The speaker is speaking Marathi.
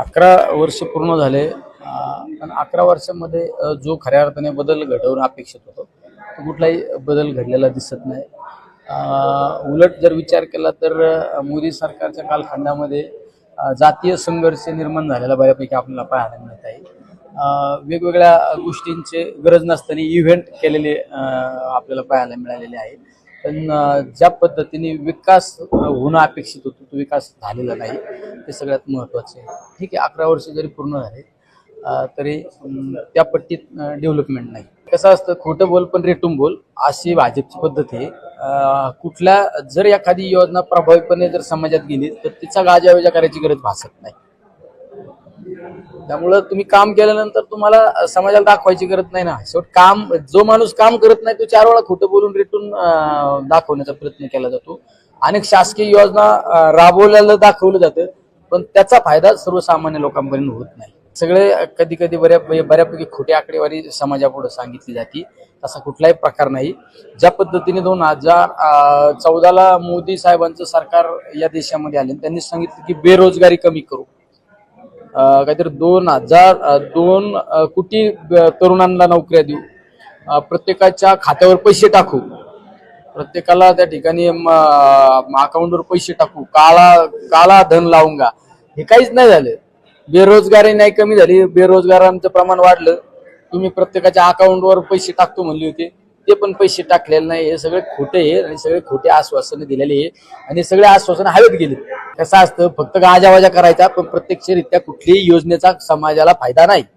11 वर्ष पूर्ण झाले पण 11 वर्षामध्ये जो खऱ्या अर्थाने बदल घडवणं अपेक्षित होतं तो कुठलाही बदल घडलेला दिसत नाही। उलट जर विचार केला तर मोदी सरकारच्या कालखंडामध्ये जातीय संघर्ष निर्माण झालेला बऱ्यापैकी आपल्याला पाहायला मिळत आहे। वेगवेगळ्या गोष्टींचे गरज नसताना इव्हेंट केलेले आपल्याला पाहायला मिळालेले आहे। पण ज्या पद्धतीने विकास होणं अपेक्षित होतं तो विकास झालेला नाही, ते सगळ्यात महत्त्वाचे आहे। ठीक आहे, 11 वर्ष जरी पूर्ण झाले तरी त्या पट्टीत डेव्हलपमेंट नाही। कसं असतं, खोटं बोल पण रेटून बोल अशी भाजपची पद्धत आहे। कुठल्या जर एखादी योजना प्रभावीपणे जर समाजात गेली तर तिचा गाजावाजा करायची गरज भासत नाही। त्यामुळे तुम्ही काम केल्यानंतर तुम्हाला समाजाला दाखवायची गरज नाही ना। शेवट काम जो माणूस काम करत नाही तो 4 वेळा खोटं बोलून रेटून दाखवण्याचा प्रयत्न केला जातो। अनेक शासकीय योजना राबवल्याला दाखवलं जातं पण त्याचा फायदा सर्वसामान्य लोकांपर्यंत होत नाही। सगळे कधी कधी बऱ्यापैकी खोटी आकडेवारी समाजापुढे सांगितली जाते, तसा कुठलाही प्रकार नाही। ज्या पद्धतीने 2014ला मोदी साहेबांचं सरकार या देशामध्ये आले, त्यांनी सांगितलं की बेरोजगारी कमी करू, काहीतरी 2 कोटी तरुणांना नोकऱ्या देऊ, प्रत्येकाच्या खात्यावर पैसे टाकू, प्रत्येकाला त्या ठिकाणी अकाउंटवर पैसे टाकू, काला धन लावूंगा, हे काहीच नाही झालं। बेरोजगारी नाही कमी झाली, बेरोजगारांचं प्रमाण वाढलं। तुम्ही प्रत्येकाच्या अकाउंटवर पैसे टाकतो म्हणले होते, ते पण पैसे टाकलेले नाही। हे सगळे खोटे आहे आणि सगळे खोटे आश्वासनं दिलेले आहे आणि सगळे आश्वासनं हवेत गेले। कसं असतं, फक्त गाजावाजा करायचा पण प्रत्यक्षरित्या कुठल्याही योजनेचा समाजाला फायदा नाही।